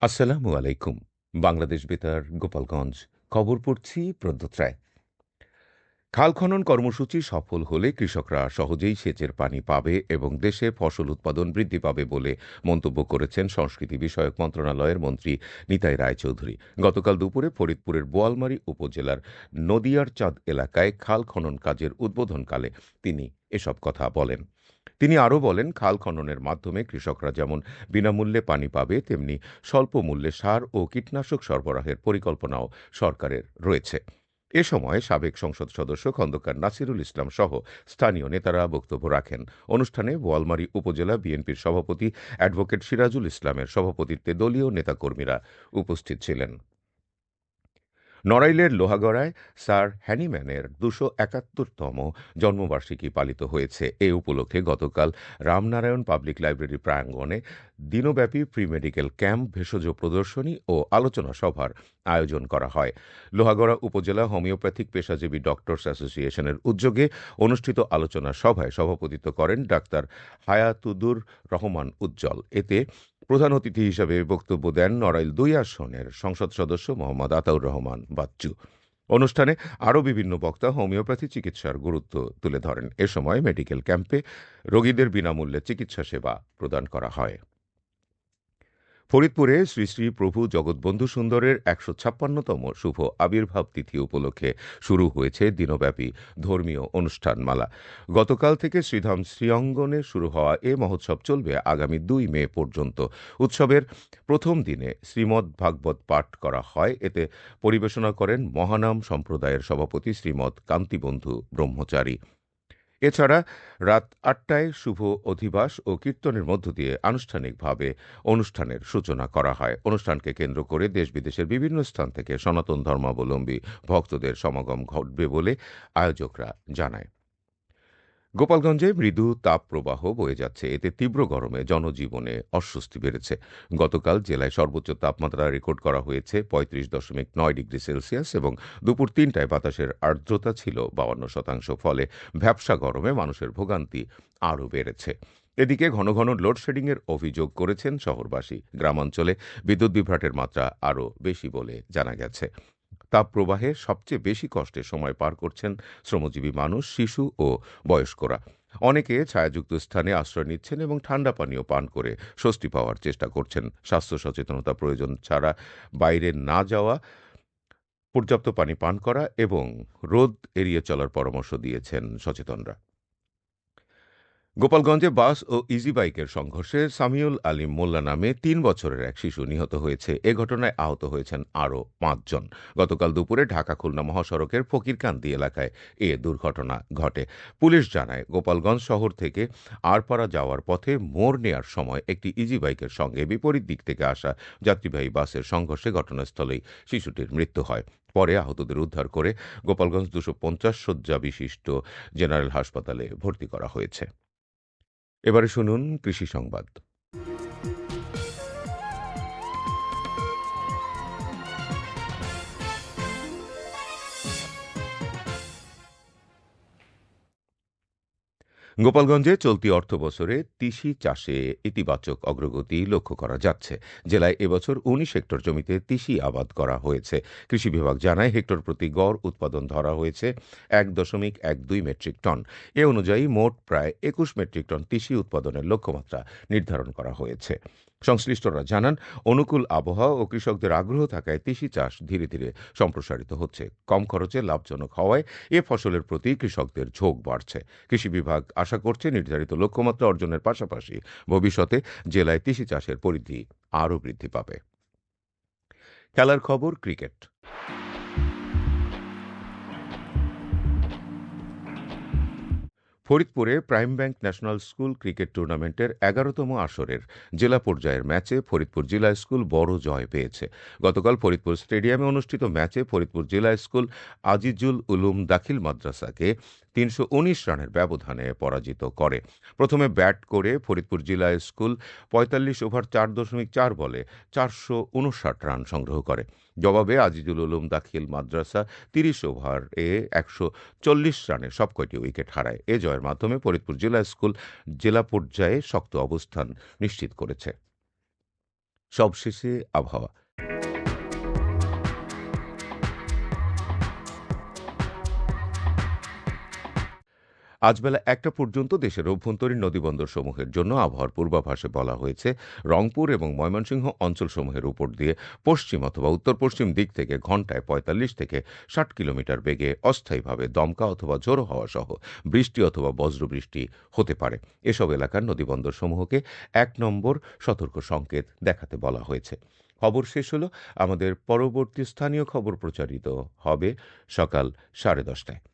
আসসালামু আলাইকুম। বাংলাদেশ বেতার, গোপালগঞ্জ। খবর পড়ছি প্রদ্যোৎ রায়। খাল খনন কর্মসূচি সফল হলে কৃষকরা সহজেই সেচের পানি পাবে এবং দেশে ফসল উৎপাদন বৃদ্ধি পাবে বলে মন্তব্য করেছেন সংস্কৃতি বিষয়ক মন্ত্রণালয়ের মন্ত্রী নিতাই রায়চৌধুরী। গতকাল দুপুরে ফরিদপুরের বোয়ালমারী উপজেলার নদিয়ার চাঁদ এলাকায় খাল খনন কাজের উদ্বোধনকালে তিনি এসব কথা বলেন। তিনি আরও বলেন, খাল খননের মাধ্যমে কৃষকরা যেমন বিনামূল্যে পানি পাবে, তেমনি স্বল্প মূল্যে সার ও কীটনাশক সরবরাহের পরিকল্পনাও সরকারের রয়েছে। এ সময় সাবেক সংসদ সদস্য খন্দকার নাসিরুল ইসলাম সহ স্থানীয় নেতারা বক্তব্য রাখেন। অনুষ্ঠানে বোয়ালমারী উপজেলা বিএনপির সভাপতি অ্যাডভোকেট সিরাজুল ইসলামের সভাপতিত্বে দলীয় নেতাকর্মীরা উপস্থিত ছিলেন। নড়াইলের লোহাগড়ায় স্যার হ্যানিম্যানের ২৭১তম জন্মবার্ষিকী পালিত হয়েছে। এ উপলক্ষে গতকাল রামনারায়ণ পাবলিক লাইব্রেরি প্রাঙ্গণে দিনব্যাপী প্রি মেডিকেল ক্যাম্প, ভেষজ প্রদর্শনী ও আলোচনা সভার আয়োজন করা হয়। লোহাগড়া উপজেলা হোমিওপ্যাথিক পেশাজীবী ডক্টরস অ্যাসোসিয়েশনের উদ্যোগে অনুষ্ঠিত আলোচনা সভায় সভাপতিত্ব করেন ডাক্তার হায়াতুদুর রহমান উজ্জ্বল। এতে প্রধান অতিথি হিসেবে বক্তব্য দেন নড়াইল ২ আসনের সংসদ সদস্য মোহাম্মদ আতাউর রহমান বাচ্চু। অনুষ্ঠানে আরও বিভিন্ন বক্তা হোমিওপ্যাথি চিকিৎসার গুরুত্ব তুলে ধরেন। এ সময় মেডিকেল ক্যাম্পে রোগীদের বিনামূল্যে চিকিৎসা সেবা প্রদান করা হয়। ফরিদপুরে শ্রী শ্রী প্রভু জগৎবন্ধু সুন্দরের ১৫৬তম শুভ আবির্ভাব তিথি উপলক্ষে শুরু হয়েছে দিনব্যাপী ধর্মীয় অনুষ্ঠানমালা। গতকাল থেকে শ্রীধাম শ্রীঅঙ্গনে শুরু হওয়া এ মহোৎসব চলবে আগামী ২ মে পর্যন্ত। উৎসবের প্রথম দিনে শ্রীমদ্ ভাগবত পাঠ করা হয়। এতে পরিবেশনা করেন মহানাম সম্প্রদায়ের সভাপতি শ্রীমৎ কান্তিবন্ধু ব্রহ্মচারী। এছাড়া রাত ৮টায় শুভ অধিবাস ও কীর্তনের মধ্য দিয়ে আনুষ্ঠানিকভাবে অনুষ্ঠানের সূচনা করা হয়। অনুষ্ঠানকে কেন্দ্র করে দেশ বিদেশের বিভিন্ন স্থান থেকে সনাতন ধর্মাবলম্বী ভক্তদের সমাগম ঘটবে বলে আয়োজকরা জানায়। গোপালগঞ্জে মৃদু তাপপ্রবাহ বয়ে যাচ্ছে। এতে তীব্র গরমে জনজীবনে অস্বস্তি বেড়েছে। গতকাল জেলায় সর্বোচ্চ তাপমাত্রা রেকর্ড করা হয়েছে ৩৫.৯ ডিগ্রি সেলসিয়াস এবং দুপুর ৩টায় বাতাসের আর্দ্রতা ছিল ৫২%। ফলে ভ্যাপসা গরমে মানুষের ভোগান্তি আরও বেড়েছে। এদিকে ঘন ঘন লোডশেডিংয়ের অভিযোগ করেছেন শহরবাসী। গ্রামাঞ্চলে বিদ্যুৎ বিভ্রাটের মাত্রা আরও বেশি বলে জানা গেছে। তাপপ্রবাহে সবচেয়ে বেশি কষ্টে সময় পার করছেন শ্রমজীবী মানুষ, শিশু ও বয়স্করা। অনেকে ছায়াযুক্ত স্থানে আশ্রয় নিচ্ছেন এবং ঠান্ডা পানীয় পান করে স্বস্তি পাওয়ার চেষ্টা করছেন। স্বাস্থ্য সচেতনতা প্রয়োজন ছাড়া বাইরে না যাওয়া, পর্যাপ্ত পানি পান করা এবং রোদ এড়িয়ে চলার পরামর্শ দিয়েছেন সচেতনরা। গোপালগঞ্জে বাস ও ইজি বাইকের সংঘর্ষে সামিউল আলীম মোল্লা নামে ৩ বছরের এক শিশু নিহত হয়েছে। এ ঘটনায় আহত হয়েছেন আরও ৫ জন। গতকাল দুপুরে ঢাকা-খুলনা মহাসড়কের ফকিরকান্দি এলাকায় এ দুর্ঘটনা ঘটে। পুলিশ জানায়, গোপালগঞ্জ শহর থেকে আরপাড়া যাওয়ার পথে মোড় নেয়ার সময় একটি ইজি বাইকের সঙ্গে বিপরীত দিক থেকে আসা যাত্রীবাহী বাসের সংঘর্ষে ঘটনাস্থলেই শিশুটির মৃত্যু হয়। পরে আহতদের উদ্ধার করে গোপালগঞ্জ ২৫০ শয্যা বিশিষ্ট জেনারেল হাসপাতালে ভর্তি করা হয়েছে। এবারে শুনুন কৃষি সংবাদ। গোপালগঞ্জে চলতি অর্থবছরে তিসি চাষে ইতিবাচক অগ্রগতি লক্ষ্য করা যাচ্ছে। জেলায় এবছর ১৯ হেক্টর জমিতে তিসি আবাদ করা হয়েছে। কৃষি বিভাগ জানায়, হেক্টর প্রতি গড় উৎপাদন ধরা হয়েছে ১.১২ মেট্রিক টন। এ অনুযায়ী মোট প্রায় ২১ মেট্রিক টন তিসি উৎপাদনের লক্ষ্যমাত্রা নির্ধারণ করা হয়েছে। সংশ্লিষ্টরা জানান, অনুকূল আবহাওয়া ও কৃষকদের আগ্রহ থাকায় তিসি চাষ ধীরে ধীরে সম্প্রসারিত হচ্ছে। কম খরচে লাভজনক হওয়ায় এ ফসলের প্রতি কৃষকদের ঝোঁক বাড়ছে। কৃষি বিভাগ আশা করছে, নির্ধারিত লক্ষ্যমাত্রা অর্জনের পাশাপাশি ভবিষ্যতে জেলায় তিসি চাষের পরিধি আরও বৃদ্ধি পাবে। খেলার খবর, ক্রিকেট। ফরিদপুরে prime bank national school cricket টুর্নামেন্টের ১১তম আসরের জেলা পর্যায়ের ম্যাচে ফরিদপুর জিলা স্কুল বড় জয় পেয়েছে। গতকাল ফরিদপুর স্টেডিয়ামে অনুষ্ঠিত ম্যাচে ফরিদপুর জিলা স্কুল আজিজুল উলুম দাখিল মাদ্রাসাকে ৩১৯ রানের ব্যবধানে পরাজিত করে। প্রথমে ব্যাট করে ফরিদপুর জিলা স্কুল ৪৫ ওভার ৪.৪ বলে ৪৫৯ রান সংগ্রহ করে। জবাবে আজিজুল উলুম দাখিল মাদ্রাসা ৩০ ওভারে ১৪০ রানে সবকয়টি উইকেট হারায়। এ জয়ের মাধ্যমে ফরিদপুর জিলা স্কুল জেলা পর্যায়ে শক্ত অবস্থান নিশ্চিত করেছে। সবশেষে আবহাওয়া। আজ বেলা ১টা পর্যন্ত দেশের অভ্যন্তরীণ নদীবন্দরসমূহের জন্য আবহাওয়ার পূর্বাভাসে বলা হয়েছে, রংপুর এবং ময়মনসিংহ অঞ্চলসমূহের উপর দিয়ে পশ্চিম অথবা উত্তর-পশ্চিম দিক থেকে ঘণ্টায় ৪৫ থেকে ৬০ কিলোমিটার বেগে অস্থায়ীভাবে দমকা অথবা ঝোড়ো হাওয়া সহ বৃষ্টি অথবা বজ্রবৃষ্টি হতে পারে। এসব এলাকার নদীবন্দরসমূহকে ১ নম্বর সতর্ক সংকেত দেখাতে বলা হয়েছে। খবর শেষ হলো। আমাদের পরবর্তী স্থানীয় খবর প্রচারিত হবে সকাল ১০:৩০টায়।